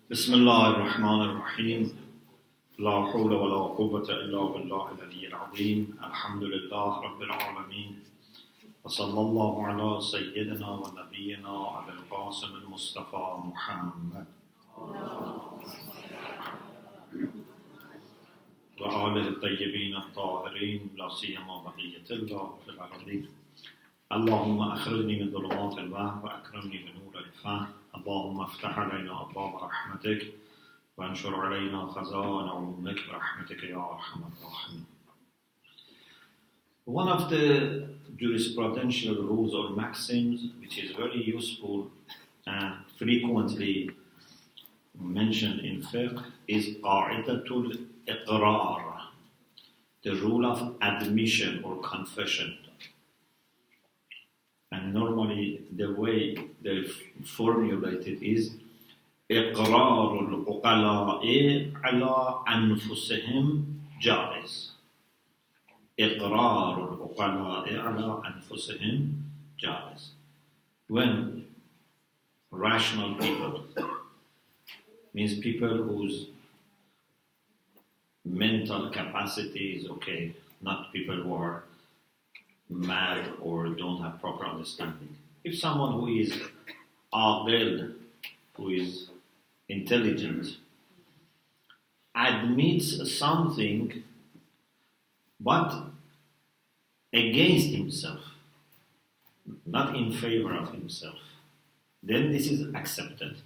بسم الله الرحمن الرحيم لا حول ولا قوة إلا بالله العلي العظيم الحمد لله رب العالمين وصلى الله على سيدنا ونبينا أبي القاسم المصطفى محمد وآله الطيبين الطاهرين لا سيما بقية الله في الأرضين اللهم أخرجني من ظلمات الوهم وأكرمني بنور الفهم اللهم افتح علينا أبواب رحمتك وانشر علينا خزائن علومك برحمتك يا أرحم الراحمين. One of the jurisprudential rules or maxims which is very useful and frequently mentioned in fiqh is qa'idatul iqrar, the rule of admission or confession. And normally the way they formulate it is إقرار العقلاء على أنفسهم جائز. إقرار العقلاء على أنفسهم جائز. When rational people, means people whose mental capacity is okay, not people who are mad or don't have proper understanding. If someone who is aqil, who is intelligent, admits something but against himself, not in favor of himself, then this is accepted.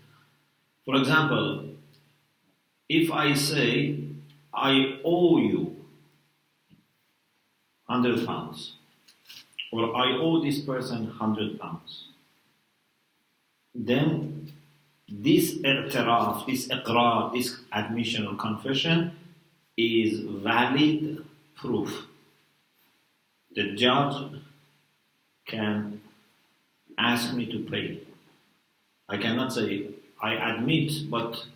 For example, if I say, I owe you £100, or I owe this person £100, then this i'tiraf, this iqrar, this admission or confession is valid proof. The judge can ask me to pay. I cannot say, I admit, but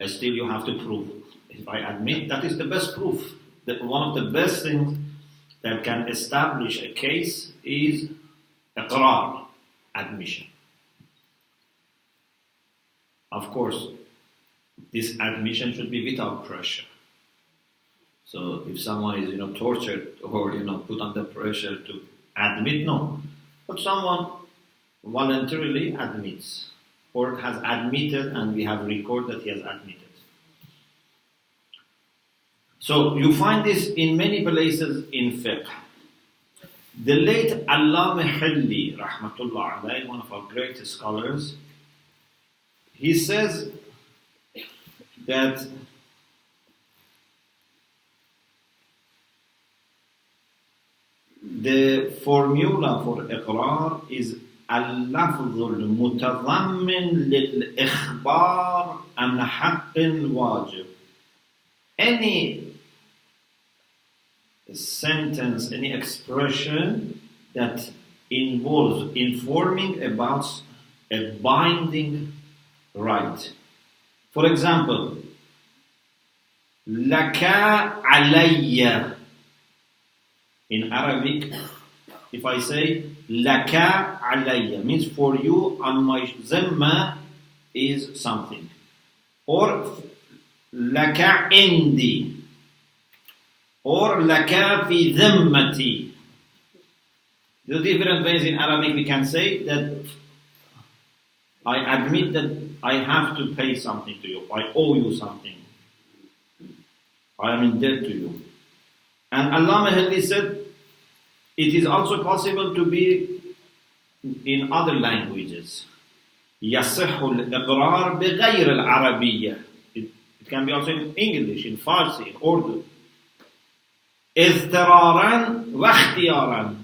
still you have to prove. If I admit, that is the best proof. One of the best things that can establish a case is iqrar, admission. Of course, this admission should be without pressure. So if someone is, tortured or, put under pressure to admit, no. But someone voluntarily admits or has admitted and we have record that he has admitted. So you find this in many places in fiqh. The late Allama Hilli, rahmatullah alayhi, one of our great scholars, he says that the formula for iqrar is اللفظ المتضمن للإخبار عن حق واجب. Any sentence, any expression that involves informing about a binding right. For example, لَكَ عَلَيَّ. In Arabic, if I say لَكَ عَلَيَّ, means for you on my zimma is something. Or لَكَ عِنْدِي, or لَكَ فِي ذِمَّتِي. There are different ways in Arabic we can say that I admit that I have to pay something to you, I owe you something, I am in debt to you. And Allama Hilli said it is also possible to be in other languages. يَصِحُ الْإِقْرَارِ بِغَيْرِ الْعَرَبِيَّةِ. It can be also in English, in Farsi, in Urdu. اضطرارا واختيارا,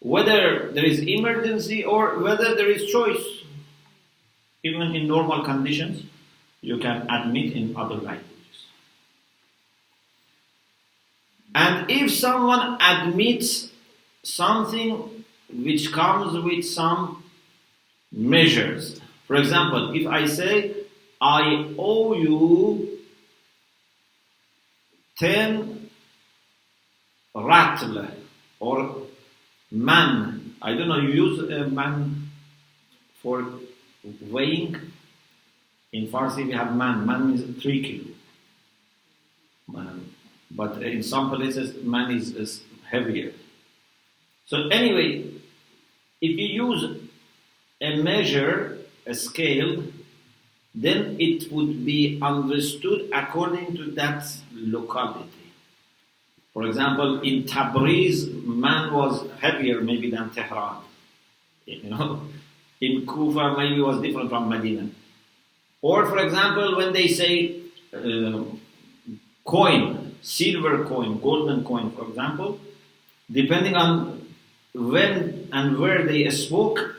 whether there is emergency or whether there is choice. Even in normal conditions, you can admit in other languages. And if someone admits something which comes with some measures, for example, if I say, I owe you 10 ratl or man. I don't know, you use man for weighing In Farsi we have man. Man means 3 kilo. Man. But in some places man is heavier. So anyway, if you use a measure, a scale, then it would be understood according to that locality. For example, in Tabriz, man was heavier maybe than Tehran. You know, in Kufa maybe was different from Medina. Or for example, when they say coin, silver coin, golden coin, for example, depending on when and where they spoke,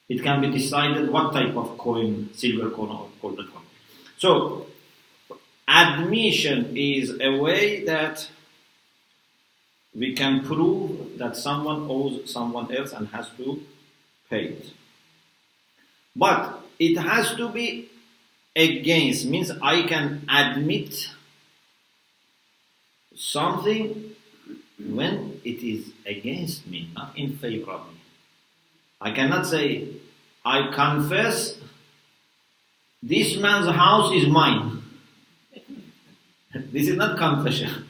it can be decided what type of coin, silver coin or golden coin. So, admission is a way that we can prove that someone owes someone else and has to pay it. But it has to be against, means I can admit something when it is against me, not in favor of me. I cannot say, I confess this man's house is mine. This is not confession.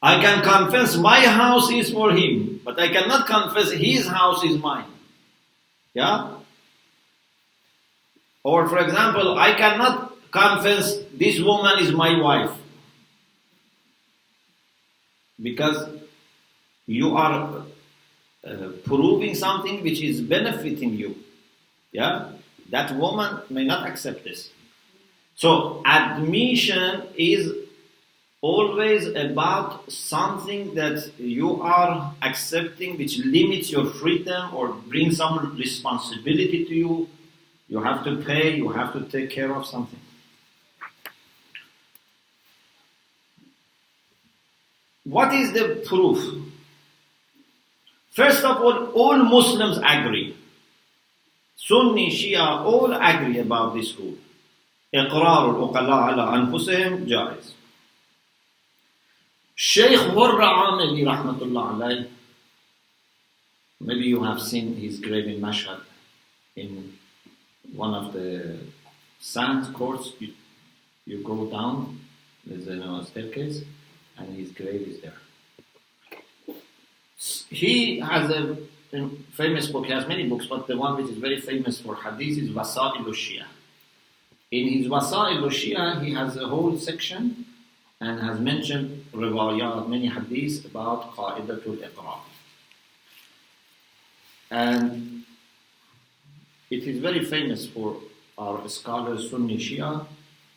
I can confess my house is for him, but I cannot confess his house is mine. Yeah? Or for example, I cannot confess this woman is my wife. Because you are proving something which is benefiting you. Yeah? That woman may not accept this. So admission is always about something that you are accepting which limits your freedom or brings some responsibility to you. You have to pay, you have to take care of something. What is the proof? First of all Muslims agree. Sunni, Shia, all agree about this rule. إقرار العقلاء على أنفسهم جائز. Sheikh Amili rahmatullah alayh, maybe you have seen his grave in Mashhad, in one of the sand courts. You go down, there's a staircase, and his grave is there. He has a famous book, he has many books, but the one which is very famous for hadith is Wasa'il al-Shia. In his Wasa'il al-Shia, he has a whole section and has mentioned riwayat, many hadiths about qa'idatul iqrar. And it is very famous for our scholars, Sunni Shia,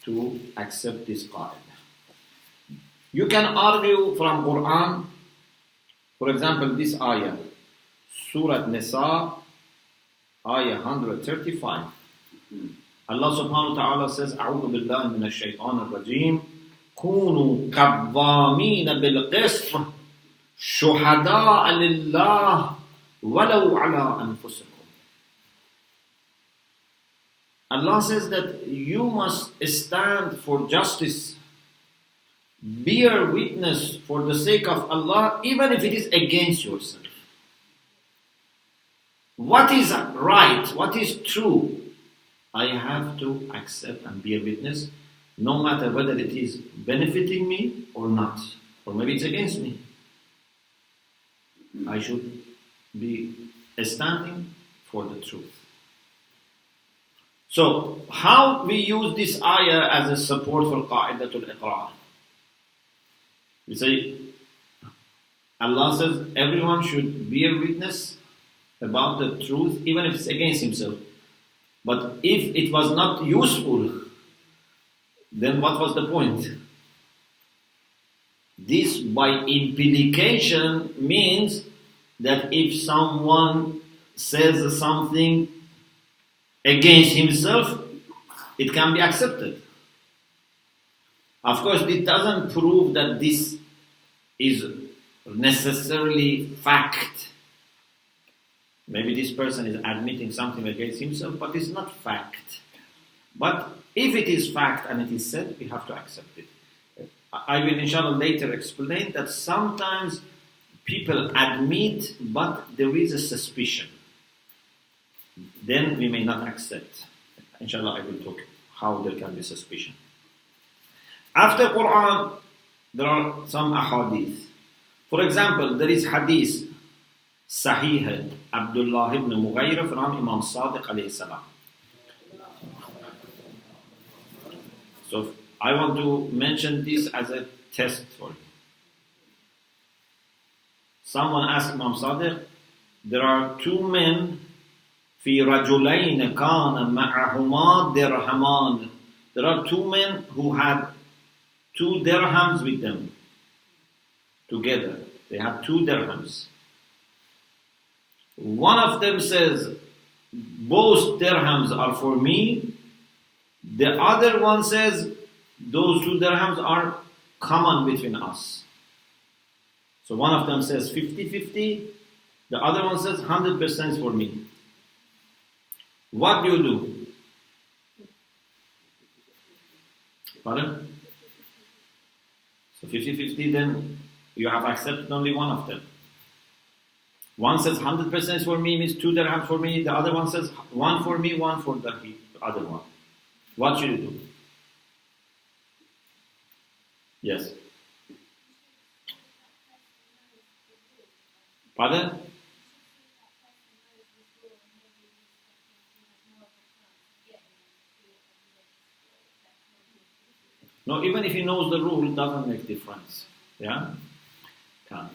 to accept this qa'idah. You can argue from Quran, for example, this ayah, Surah Nisa, ayah 135. Allah subhanahu wa ta'ala says, أعوذ بالله من الشيطان الرجيم كونوا قوامين بالقسط شهداء لله ولو على أنفسكم. Allah says that you must stand for justice, bear witness for the sake of Allah, even if it is against yourself. What is right, what is true, I have to accept and bear witness, no matter whether it is benefiting me or not, or maybe it's against me. I should be standing for the truth. So, how we use this ayah as a support for qa'idatul iqrar? We say, Allah says everyone should bear witness about the truth, even if it's against himself. But if it was not useful, then what was the point? This, by implication, means that if someone says something against himself, it can be accepted. Of course, it doesn't prove that this is necessarily fact. Maybe this person is admitting something against himself, but it's not fact. But if it is fact and it is said, we have to accept it. I will inshallah later explain that sometimes people admit, but there is a suspicion. Then we may not accept. inshallah, I will talk how there can be suspicion. After Quran, there are some ahadith. For example, there is hadith Sahih Abdullah ibn Mughayr from Imam Sadiq alayhi salam. So I want to mention this as a test for you. Someone asked Imam Sadiq, there are two men في رجلين كان معهما درهمان. There are two men who had 2 dirhams with them together. They have 2 dirhams. One of them says, both dirhams are for me. The other one says, those 2 dirhams are common between us. So one of them says 50-50. The other one says 100% for me. What do you do? Pardon? So 50-50, then you have accepted only one of them. One says 100% for me, means 2 dirhams for me. The other one says 1 for me, 1 for the other one. What should you do? Yes. Pardon? No, even if he knows the rule, it doesn't make difference. Yeah?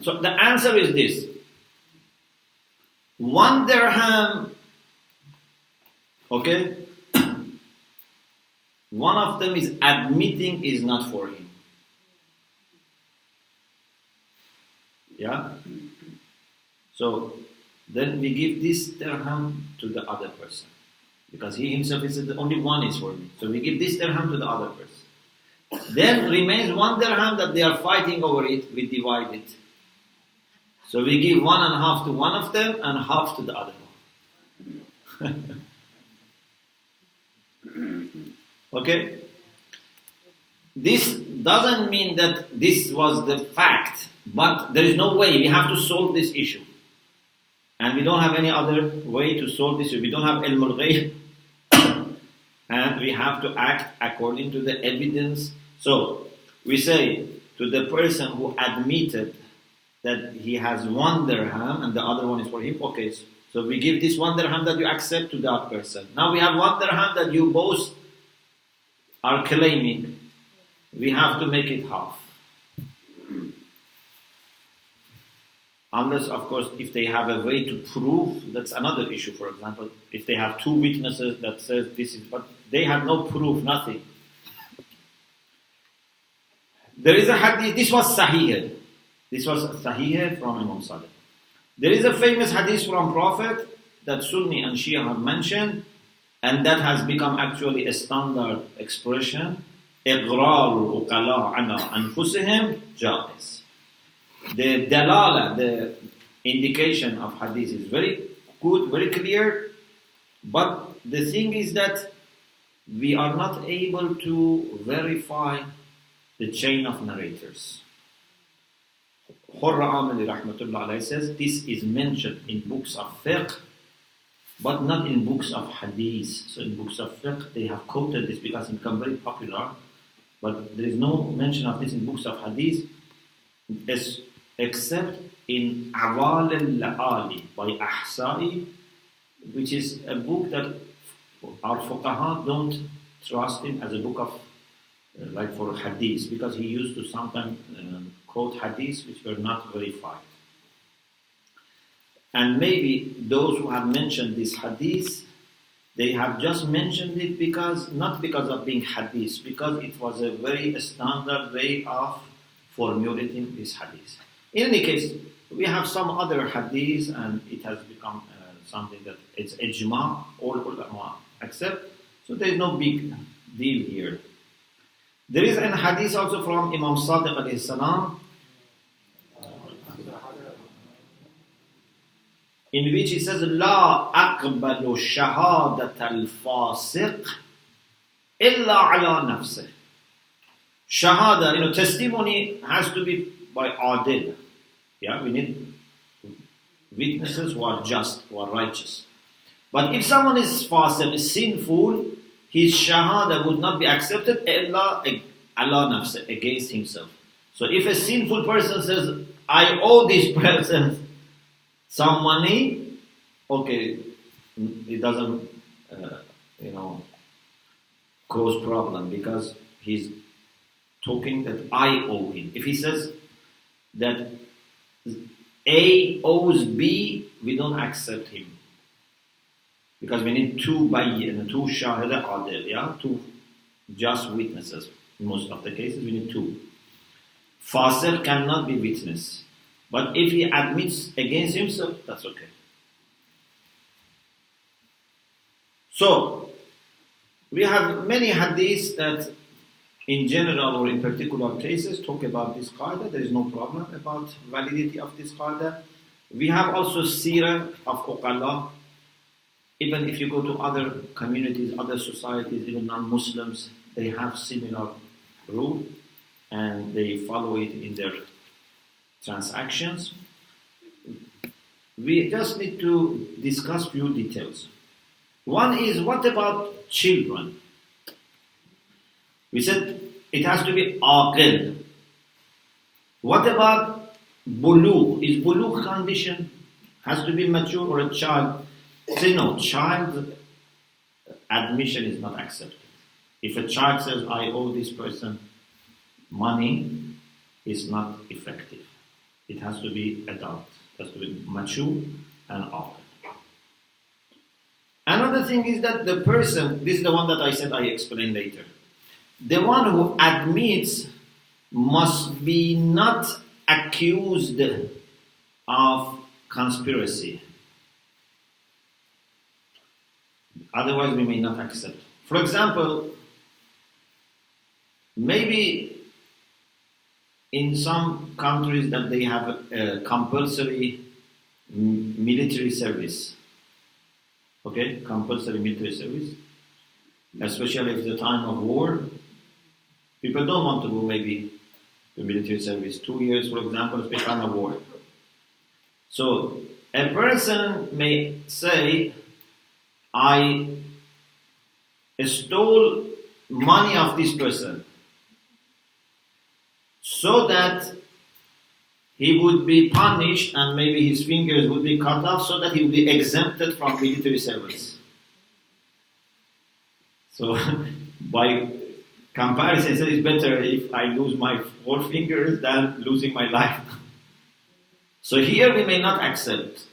So the answer is this. 1 dirham, okay? One of them is admitting is not for him. Yeah? So then we give this dirham to the other person. Because he himself is the only one is for me. So we give this dirham to the other person. Then remains 1 dirham that they are fighting over it, we divide it. So we give 1.5 to one of them and half to the other one. Okay? This doesn't mean that this was the fact, but there is no way. We have to solve this issue. And we don't have any other way to solve this issue. We don't have ilm al-ghayb. And we have to act according to the evidence. So, we say to the person who admitted that he has 1 dirham and the other one is for him, okay, so we give this 1 dirham that you accept to that person. Now we have 1 dirham that you both are claiming. We have to make it half. Unless, of course, if they have a way to prove, that's another issue, for example. If they have 2 witnesses that says this is, but they have no proof, nothing. There is a hadith, this was Sahih. This was Sahih from Imam Sadiq. There is a famous hadith from Prophet that Sunni and Shia have mentioned, and that has become actually a standard expression. إِغْرَارُ الْأُقَلَاءَ عَلَىٰ أَنفُسِهِمْ جَائِزٌ. The dalala, the indication of hadith is very good, very clear, but the thing is that we are not able to verify the chain of narrators. Hurra Amali Rahmatullah Alayhi says this is mentioned in books of fiqh, but not in books of hadith. So in books of fiqh they have quoted this because it become very popular, but there is no mention of this in books of hadith except in Awal al-La'ali by Ahsa'i, which is a book that our fuqaha don't trust in as a book of like for hadith, because he used to sometimes quote hadiths which were not verified. And maybe those who have mentioned this hadith, they have just mentioned it because, not because of being hadith, because it was a very standard way of formulating this hadith. In any case, we have some other hadith and it has become something that it's ijma, all ulama accept, so there is no big deal here. There is an hadith also from Imam Sadiq alayhi salam, in which he says, لا أقبل شهادة الفاسق إلا على نفسه. Shahada, testimony has to be by adil. Yeah, we need witnesses who are just, who are righteous. But if someone is fasiq, is sinful, his shahada would not be accepted Allah nafsa, against himself. So if a sinful person says, I owe this person some money, okay, it doesn't, cause problem because he's talking that I owe him. If he says that A owes B, we don't accept him. Because we need two bayyin, two shahada adil, two just witnesses. In most of the cases, we need two. Fasir cannot be witness. But if he admits against himself, that's okay. So, we have many hadiths that in general or in particular cases talk about this qaida. There is no problem about validity of this qaida. We have also seerah of uqala. Even if you go to other communities, other societies, even non-Muslims, they have similar rule and they follow it in their transactions. We just need to discuss few details. One is, what about children? We said it has to be aqil. What about bulugh? Is bulugh condition? Has to be mature or a child? Say no, child admission is not accepted. If a child says, I owe this person money, it's not effective. It has to be adult. It has to be mature and aqil. Another thing is that the person, this is the one that I said I explain later. The one who admits must be not accused of conspiracy. Otherwise we may not accept. For example, maybe in some countries that they have a compulsory military service. Okay, compulsory military service, especially if it's the time of war. People don't want to go maybe to military service 2 years, for example, especially time of war. So a person may say, I stole money of this person so that he would be punished and maybe his fingers would be cut off so that he would be exempted from military service. So by comparison, it's better if I lose my 4 fingers than losing my life. So here we may not accept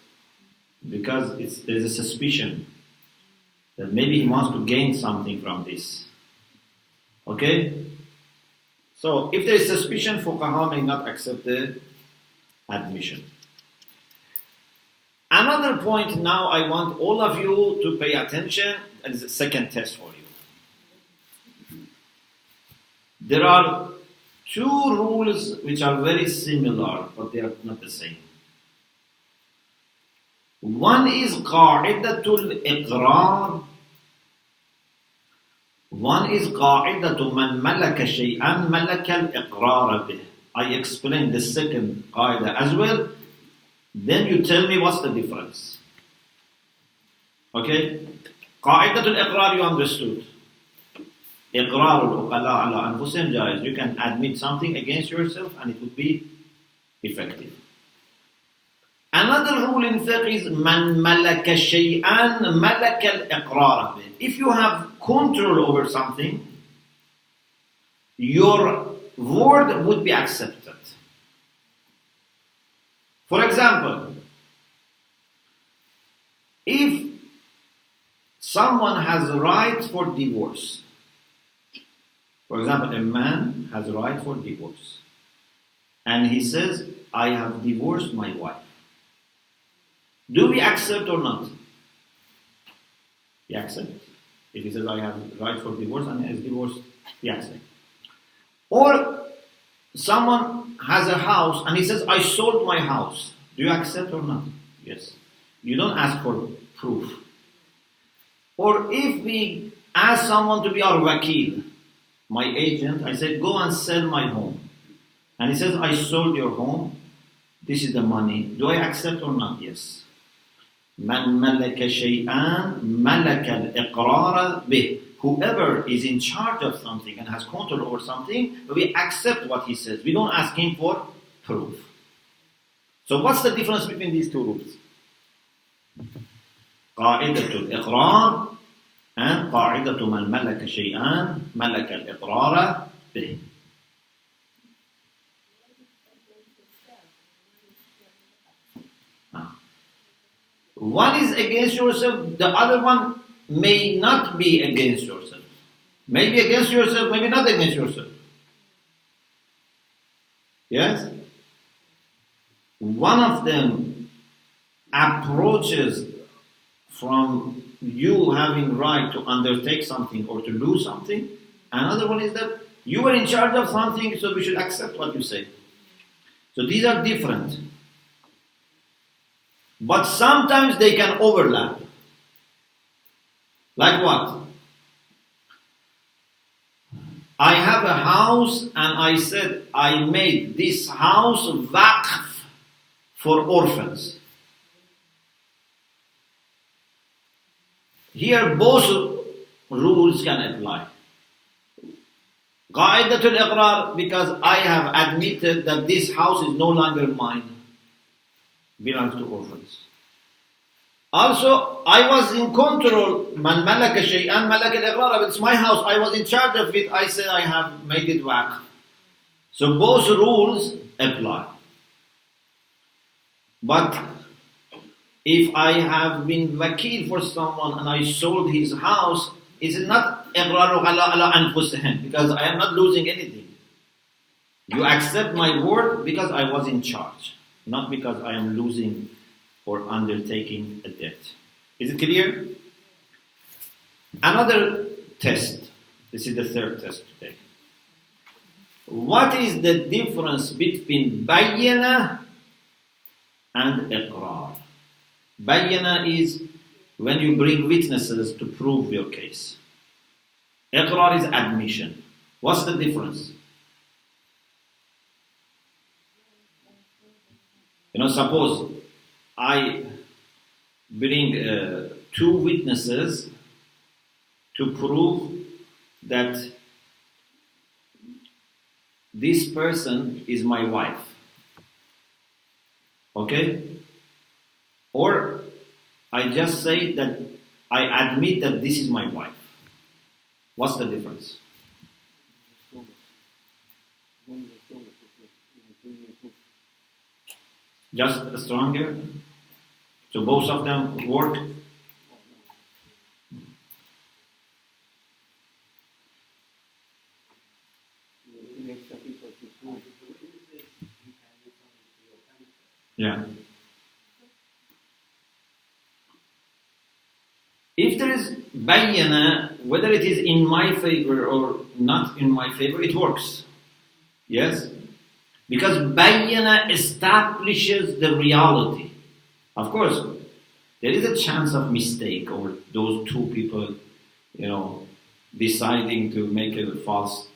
because there's a suspicion that maybe he wants to gain something from this. Okay? So if there is suspicion, fuqaha may not accept the admission. Another point now I want all of you to pay attention, and it's a second test for you. There are 2 rules which are very similar, but they are not the same. One is qa'idatul iqrar. One is qa'idatu man malaka shay'an malaka al-iqrar bih. I explain the second qaida as well. Then you tell me what's the difference. Okay? Qa'idatul iqrar you understood. Iqrarul uqala ala anfusihim jaiz. You can admit something against yourself and it would be effective. Another rule in fiqh is man malaka shay'an malaka al-iqrar bih. If you have control over something, your word would be accepted. For example, if someone has a right for divorce, for example, a man has a right for divorce, and he says, I have divorced my wife. Do we accept or not? We accept. If he says, I have a right for divorce and he has divorced, we accept. Or someone has a house and he says, I sold my house. Do you accept or not? Yes. You don't ask for proof. Or if we ask someone to be our wakil, my agent, I said, go and sell my home. And he says, I sold your home. This is the money. Do I accept or not? Yes. Man malaka shay'an malaka al-iqrar bih. whoever is in charge of something and has control over something, we accept what he says. We don't ask him for proof. So what's the difference between these two rules? قاعدة الإقرار and قاعدة من ملك شيئا ملك الإقرار به. One is against yourself, the other one may not be against yourself. Maybe against yourself, maybe not against yourself. Yes? One of them approaches from you having right to undertake something or to do something. Another one is that you are in charge of something, so we should accept what you say. So these are different. But sometimes they can overlap. Like what? I have a house and I said I made this house waqf for orphans. Here both rules can apply. Qa'idatul Iqrar, because I have admitted that this house is no longer mine, belongs to orphans. Also, I was in control. Man malaka shay'an malaka al-iqrar. It's my house. I was in charge of it. I said I have made it waqf. So both rules apply. But if I have been wakil for someone and I sold his house, it's not iqraru ala anfusihim, because I am not losing anything. You accept my word because I was in charge, not because I am losing or undertaking a debt. Is it clear? Another test. This is the third test today. What is the difference between bayyana and iqrar? Bayyana is when you bring witnesses to prove your case. Iqrar is admission. What's the difference? Suppose I bring two witnesses to prove that this person is my wife. Okay? Or I just say that I admit that this is my wife. What's the difference? Just stronger? So both of them work? Yeah. If there is bayyana, whether it is in my favor or not in my favor, it works. Yes? Because bayyana establishes the reality. Of course, there is a chance of mistake or those two people, deciding to make a false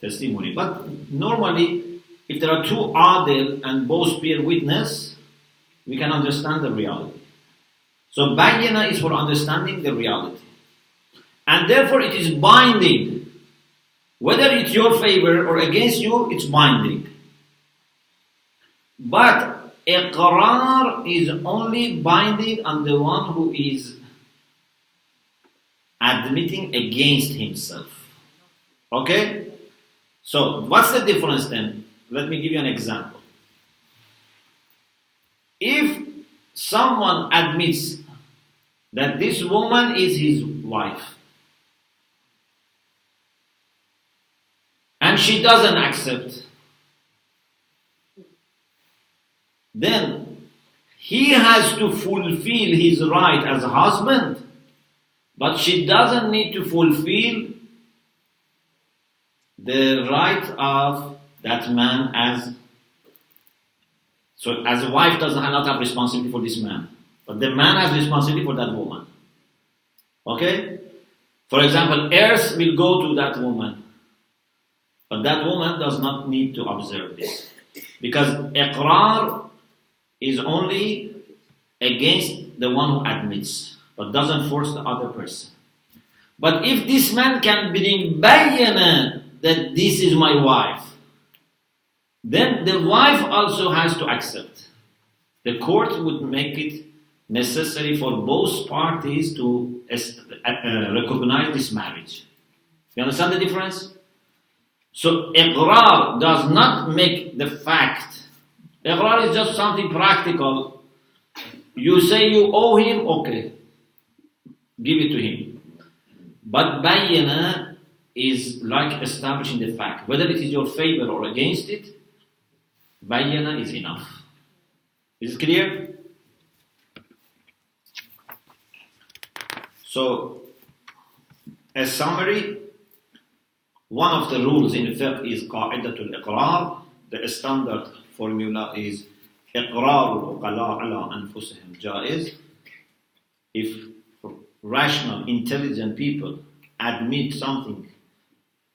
testimony. But normally, if there are two adil and both bear witness, we can understand the reality. So bayyana is for understanding the reality. And therefore it is binding. Whether it's your favor or against you, it's binding. But iqrar is only binding on the one who is admitting against himself. Okay? So what's the difference then? Let me give you an example. If someone admits that this woman is his wife, and she doesn't accept, then he has to fulfill his right as a husband, but she doesn't need to fulfill the right of that man as a wife does not have responsibility for this man, but the man has responsibility for that woman. Okay? For example, heirs will go to that woman, but that woman does not need to observe this, because iqrar is only against the one who admits, but doesn't force the other person. But if this man can bring bayana that this is my wife, then the wife also has to accept. The court would make it necessary for both parties to recognize this marriage. You understand the difference? So iqrar does not make the fact. Iqrar is just something practical. You say you owe him, okay, give it to him. But bayyana is like establishing the fact. Whether it is your favor or against it, bayyana is enough. Is it clear? So, as summary, one of the rules in fiqh is qa'idatul iqrar. The standard formula is iqrarul uqala ala anfusihim jaiz. If rational, intelligent people admit something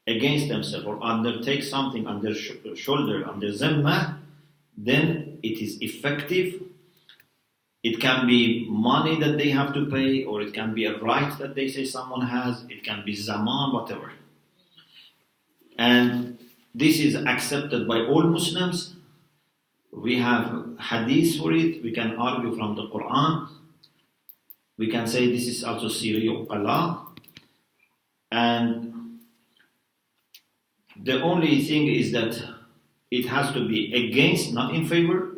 against themselves or undertake something on their shoulder, on their zimma, then it is effective. It can be money that they have to pay, or it can be a right that they say someone has, it can be zaman, whatever. And this is accepted by all Muslims. We have hadith for it, we can argue from the Quran. We can say this is also Siri Uqala. And the only thing is that it has to be against, not in favor.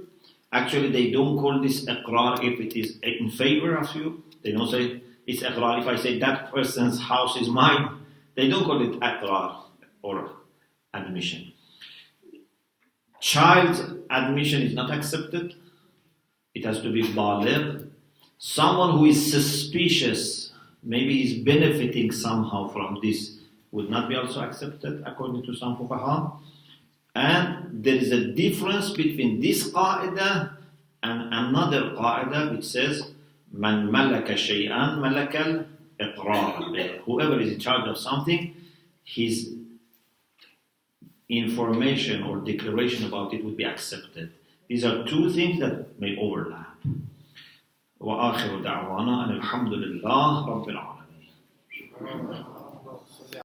Actually, they don't call this iqrar if it is in favor of you. They don't say it's iqrar. If I say that person's house is mine, they don't call it iqrar or admission. Child admission is not accepted. It has to be baligh. Someone who is suspicious, maybe is benefiting somehow from this, would not be also accepted according to some fuqaha. And there is a difference between this qaida and another qaida which says man malaka shay'an malakal iqrar. Whoever is in charge of something, his information or declaration about it would be accepted. These are two things that may overlap. وآخر دعوانا أن الحمد لله رب العالمين.